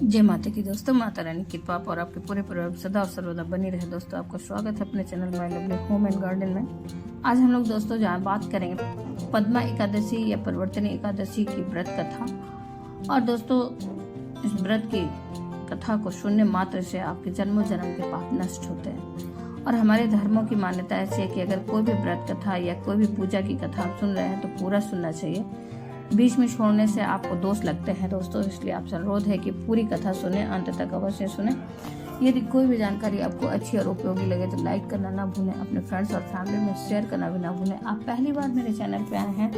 जय माता की दोस्तों, माता रानी की कृपा और आपके पूरे परिवार सदा और सर्वदा बनी रहे। दोस्तों, आपका स्वागत है अपने channel my lovely home and garden में। आज हम लोग दोस्तों जहाँ बात करेंगे पद्मा एकादशी या परिवर्तनी एकादशी की व्रत कथा। और दोस्तों, इस व्रत की कथा को सुनने मात्र से आपके जन्मों जन्म के पाप नष्ट होते हैं। और हमारे धर्मों की मान्यता ऐसी है कि अगर कोई भी व्रत कथा या कोई भी पूजा की कथा आप सुन रहे हैं तो पूरा सुनना चाहिए। बीच में छोड़ने से आपको दोष लगते हैं दोस्तों, इसलिए आपसे अनुरोध है कि पूरी कथा सुने, अंत तक अवश्य सुने। यदि कोई भी जानकारी आपको अच्छी और उपयोगी लगे तो लाइक करना ना भूलें, अपने फ्रेंड्स और फैमिली में शेयर करना भी ना भूलें। आप पहली बार मेरे चैनल पे आए हैं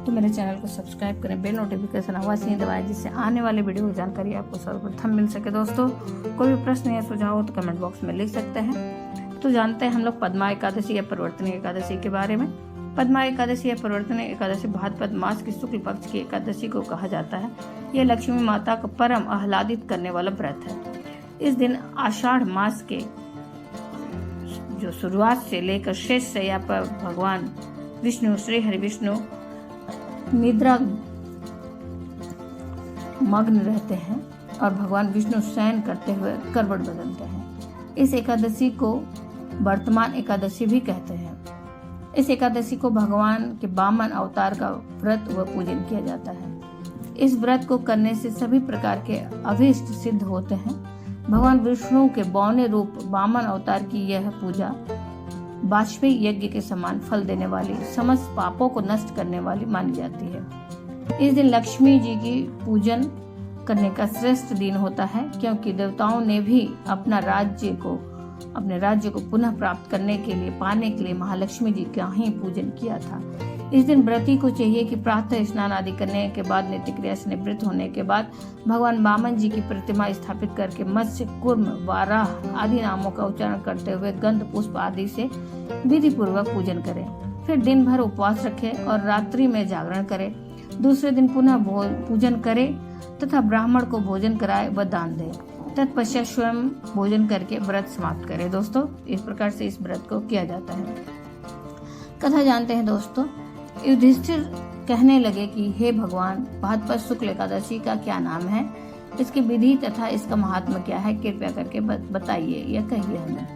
तो मेरे चैनल को सब्सक्राइब करें, बेल नोटिफिकेशन अवश्य ही दबाएं, जिससे आने वाले वीडियो की जानकारी आपको सर्वप्रथम मिल सके। दोस्तों, कोई भी प्रश्न या सुझाव हो तो कमेंट बॉक्स में लिख सकते हैं। तो जानते हैं हम लोग पद्मा एकादशी या परिवर्तनी एकादशी के बारे में। पद्मा एकादशी या परिवर्तनी एकादशी भाद्रपद मास की शुक्ल पक्ष की एकादशी को कहा जाता है। यह लक्ष्मी माता का परम आह्लादित करने वाला व्रत है। इस दिन आषाढ़ मास के जो शुरुआत से लेकर शेष शैया पर भगवान विष्णु श्री हरि विष्णु निद्रा मग्न रहते हैं और भगवान विष्णु शयन करते हुए करवट बदलते हैं। इस एकादशी को वर्तमान एकादशी भी कहते हैं। इस एकादशी को भगवान के वामन अवतार का व्रत व पूजन किया जाता है। इस व्रत को करने से सभी प्रकार के अभीष्ट सिद्ध होते हैं। भगवान विष्णु के बौने रूप वामन अवतार की यह पूजा वाजपेयी यज्ञ के समान फल देने वाली, समस्त पापों को नष्ट करने वाली मानी जाती है। इस दिन लक्ष्मी जी की पूजन करने का श्रेष्ठ दिन होता है, क्योंकि देवताओं ने भी अपने राज्य को पुनः प्राप्त करने के लिए पाने के लिए महालक्ष्मी जी का ही पूजन किया था। इस दिन व्रती को चाहिए कि प्रातः स्नान आदि करने के बाद, नित्य क्रिया से निवृत्त होने के बाद भगवान वामन जी की प्रतिमा स्थापित करके मत्स्य, कूर्म, वाराह आदि नामों का उच्चारण करते हुए गंध पुष्प आदि से विधि पूर्वक पूजन करें। फिर दिन भर उपवास रखें और रात्रि में जागरण करें। दूसरे दिन पुनः पूजन करें तथा ब्राह्मण को भोजन कराए व दान दे। तत्पश्चात स्वयं भोजन करके व्रत समाप्त करें। दोस्तों, इस प्रकार से इस व्रत को किया जाता है। कथा जानते हैं दोस्तों। युधिष्ठिर कहने लगे कि हे भगवान, भाद्रपद शुक्ल एकादशी का क्या नाम है, इसकी विधि तथा इसका महात्मा क्या है, कृपया करके बताइए या कहिए हमें।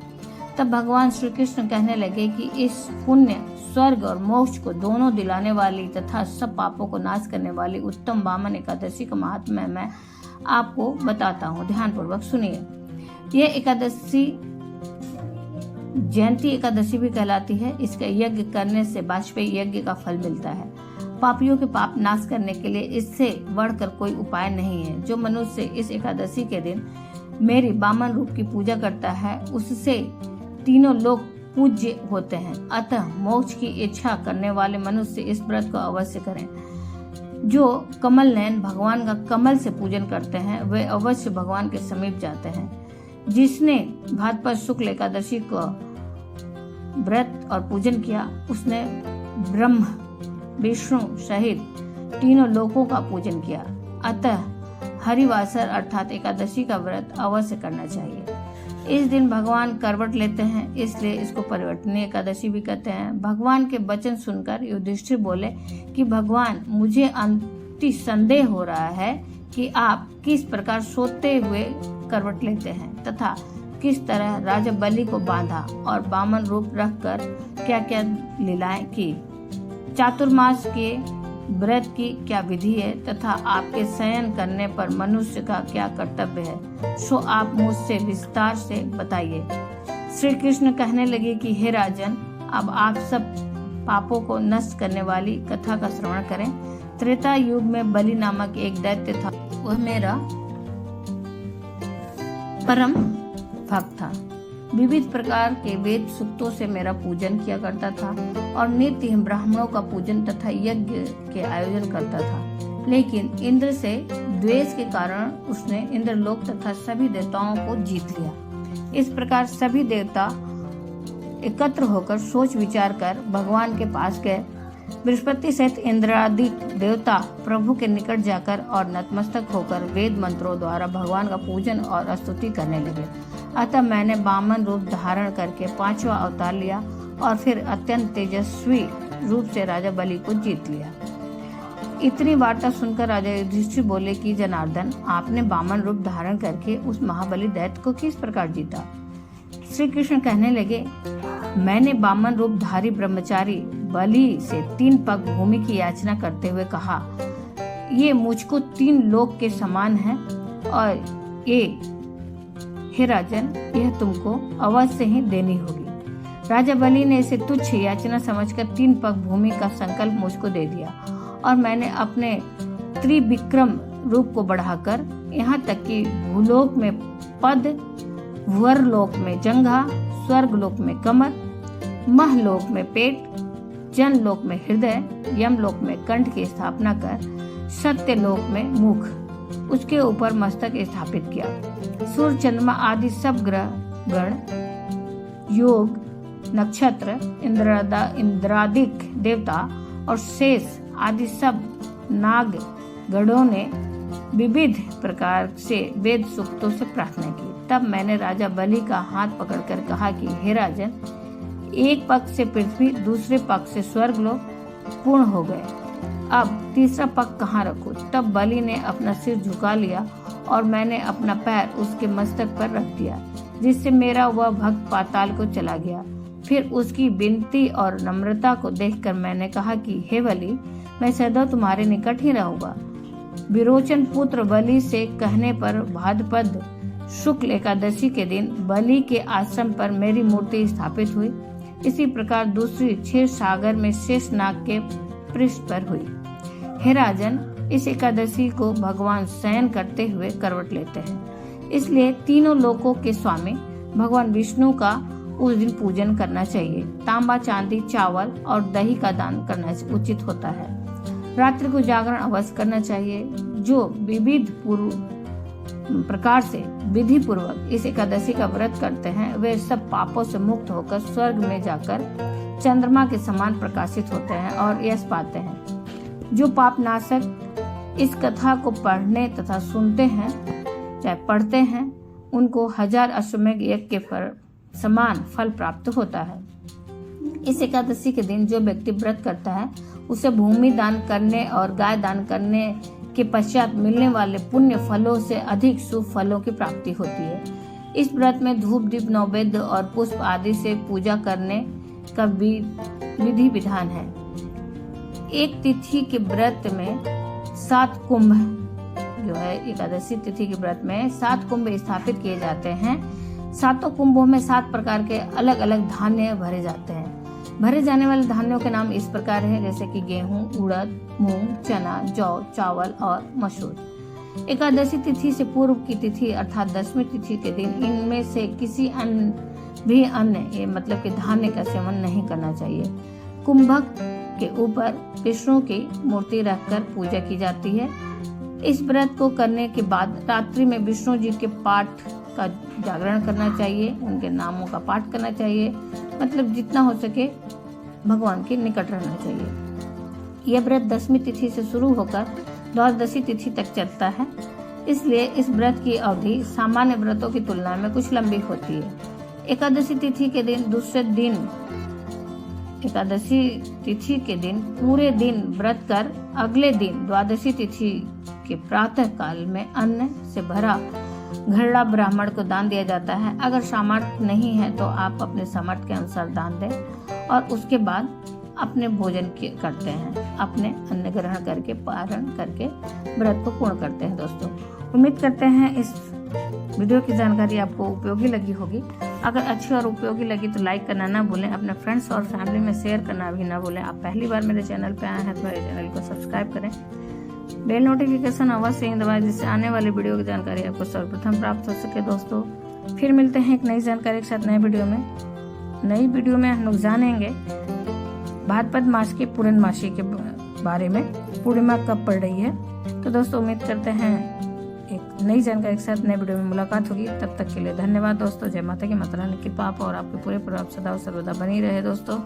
तब भगवान श्री कृष्ण कहने लगे कि इस पुण्य, स्वर्ग और मोक्ष को दोनों दिलाने वाली तथा सब पापों को नाश करने वाली उत्तम वामन एकादशी का महात्मा मैं आपको बताता हूँ, ध्यान पूर्वक सुनिए। यह एकादशी जयंती एकादशी भी कहलाती है। इसका यज्ञ करने से वाजपेयी यज्ञ का फल मिलता है। पापियों के पाप नाश करने के लिए इससे बढ़कर कोई उपाय नहीं है। जो मनुष्य इस एकादशी के दिन मेरी वामन रूप की पूजा करता है, उससे तीनों लोग पूज्य होते हैं। अतः मोक्ष की इच्छा करने वाले मनुष्य इस व्रत को अवश्य करें। जो कमल नयन भगवान का कमल से पूजन करते हैं वे अवश्य भगवान के समीप जाते हैं। जिसने भाद्रपद शुक्ल एकादशी को व्रत और पूजन किया, उसने ब्रह्म विष्णु सहित तीनों लोकों का पूजन किया। अतः हरिवासर अर्थात एकादशी का व्रत अवश्य करना चाहिए। इस दिन भगवान करवट लेते हैं, इसलिए इसको परिवर्तनीय एकादशी भी कहते हैं। भगवान के वचन सुनकर युधिष्ठिर बोले कि भगवान, मुझे अति संदेह हो रहा है कि आप किस प्रकार सोते हुए करवट लेते हैं तथा किस तरह राजा बलि को बांधा और वामन रूप रखकर क्या क्या लीलाएं की, चातुर्मास के व्रत की क्या विधि है तथा आपके शयन करने पर मनुष्य का क्या कर्तव्य है, सो आप मुझसे विस्तार से बताइए। श्री कृष्ण कहने लगे कि हे राजन, अब आप सब पापों को नष्ट करने वाली कथा का श्रवण करें। त्रेता युग में बलि नामक एक दैत्य था। वह मेरा परम भक्त था। विविध प्रकार के वेद सूक्तों से मेरा पूजन किया करता था और नित्य ब्राह्मणों का पूजन तथा यज्ञ के आयोजन करता था। लेकिन इंद्र से द्वेष के कारण उसने इंद्रलोक तथा सभी देवताओं को जीत लिया। इस प्रकार सभी देवता एकत्र होकर सोच विचार कर भगवान के पास गए। बृहस्पति सहित इंद्रादि देवता प्रभु के निकट जाकर और नतमस्तक होकर वेद मंत्रों द्वारा भगवान का पूजन और स्तुति करने लगे। अतः मैंने वामन रूप धारण करके 5वां अवतार लिया और फिर अत्यंत तेजस्वी रूप से राजा बलि को जीत लिया। इतनी वार्ता सुनकर राजा युधिष्ठिर बोले कि जनार्दन, आपने वामन रूप धारण करके उस महाबली दैत्य को किस प्रकार जीता? श्री कृष्ण कहने लगे, मैंने वामन रूप धारी ब्रह्मचारी बलि से 3 पग भूमि की याचना करते हुए कहा, ये मुझको 3 लोक के समान है और ये हे राजन, यह तुमको अवश्य ही देनी होगी। राजा बलि ने इसे तुच्छ याचना समझकर 3 पग भूमि का संकल्प मुझको दे दिया और मैंने अपने त्रिविक्रम रूप को बढ़ाकर यहाँ तक कि भूलोक में पद, भुवरलोक में जंघा, स्वर्गलोक में कमर, महलोक में पेट, जनलोक में हृदय, यमलोक में कंठ की स्थापना कर सत्यलोक में मुख, उसके ऊपर मस्तक स्थापित किया। सूर्य, चंद्रमा आदि सब ग्रह गण, योग, नक्षत्र, इंद्रादिक देवता और शेष आदि सब नाग गणों ने विविध प्रकार से वेद सूक्तों से प्रार्थना की। तब मैंने राजा बलि का हाथ पकड़कर कहा कि हे राजन, एक पक्ष से पृथ्वी, दूसरे पक्ष से स्वर्गलोक पूर्ण हो गए, अब तीसरा पग कहाँ रखूं? तब बलि ने अपना सिर झुका लिया और मैंने अपना पैर उसके मस्तक पर रख दिया, जिससे मेरा वह भक्त पाताल को चला गया। फिर उसकी विनती और नम्रता को देखकर मैंने कहा कि हे बलि, मैं सदैव तुम्हारे निकट ही रहूंगा। विरोचन पुत्र बलि से कहने पर भाद्रपद शुक्ल एकादशी के दिन बलि के आश्रम पर मेरी मूर्ति स्थापित हुई। इसी प्रकार दूसरी क्षीर सागर में शेषनाग के पृष्ठ पर हुई। हे राजन, इस एकादशी को भगवान शयन करते हुए करवट लेते हैं, इसलिए तीनों लोकों के स्वामी भगवान विष्णु का उस दिन पूजन करना चाहिए। तांबा, चांदी, चावल और दही का दान करना उचित होता है। रात्रि को जागरण अवश्य करना चाहिए। जो विविध प्रकार से विधि पूर्वक इस एकादशी का व्रत करते हैं, वे सब पापों से मुक्त होकर स्वर्ग में जाकर चंद्रमा के समान प्रकाशित होते हैं और यश पाते हैं। जो पाप नाशक इस कथा को पढ़ने तथा सुनते हैं, चाहे पढ़ते हैं, उनको 1000 अश्वमेध यज्ञ के समान फल प्राप्त होता है। इस एकादशी के दिन जो व्यक्ति व्रत करता है, उसे भूमि दान करने और गाय दान करने के पश्चात मिलने वाले पुण्य फलों से अधिक शुभ फलों की प्राप्ति होती है। इस व्रत में धूप, दीप, नैवेद्य और पुष्प आदि से पूजा करने का विधि विधान है। एक तिथि के व्रत में 7 कुंभ, जो है एकादशी तिथि के व्रत में 7 कुंभ स्थापित किए जाते हैं। 7 कुंभों में 7 प्रकार के अलग अलग धान्य भरे जाते हैं। भरे जाने वाले धान्यों के नाम इस प्रकार है, जैसे कि गेहूं, उड़द, मूंग, चना, जौ, चावल और मसूर। एकादशी तिथि से पूर्व की तिथि अर्थात 10वीं तिथि के दिन इनमें से किसी अन्य ये मतलब कि धान्य का सेवन नहीं करना चाहिए। कुंभक के ऊपर विष्णु की मूर्ति रखकर पूजा की जाती है। इस व्रत को करने के बाद रात्रि में विष्णु जी के पाठ का जागरण करना चाहिए, उनके नामों का पाठ करना चाहिए, मतलब जितना हो सके भगवान के निकट रहना चाहिए। यह व्रत 10वीं तिथि से शुरू होकर द्वादशी तिथि तक चलता है, इसलिए इस व्रत की अवधि सामान्य व्रतों की तुलना में कुछ लंबी होती है। एकादशी तिथि के दिन एकादशी तिथि के दिन पूरे दिन व्रत कर अगले दिन द्वादशी तिथि के प्रातः काल में अन्न से भरा घड़ा ब्राह्मण को दान दिया जाता है। अगर सामर्थ्य नहीं है तो आप अपने सामर्थ्य के अनुसार दान दें और उसके बाद अपने भोजन करते हैं, अपने अन्न ग्रहण करके पारण करके व्रत को पूर्ण करते हैं। दोस्तों, उम्मीद करते हैं इस वीडियो की जानकारी आपको उपयोगी लगी होगी। अगर अच्छी और उपयोगी लगी तो लाइक करना ना भूलें, अपने फ्रेंड्स और फैमिली में शेयर करना भी ना भूलें। आप पहली बार मेरे चैनल पे आए हैं तो मेरे चैनल को सब्सक्राइब करें, बेल नोटिफिकेशन अवश्य ही दबाएं, जिससे आने वाली वीडियो की जानकारी आपको सर्वप्रथम प्राप्त हो सके। दोस्तों, फिर मिलते हैं एक नई जानकारी के साथ नए वीडियो में। नई वीडियो में हम लोग जानेंगे भाद्रपद मास की पूर्णमासी के बारे में, पूर्णिमा कब पड़ रही है। तो दोस्तों, उम्मीद करते हैं एक नई जानकारी के साथ नए वीडियो में मुलाकात होगी। तब तक के लिए धन्यवाद दोस्तों। जय माता की, माता रानी की कृपा और आपके पूरे परिवार सदा सर्वदा बनी रहे दोस्तों।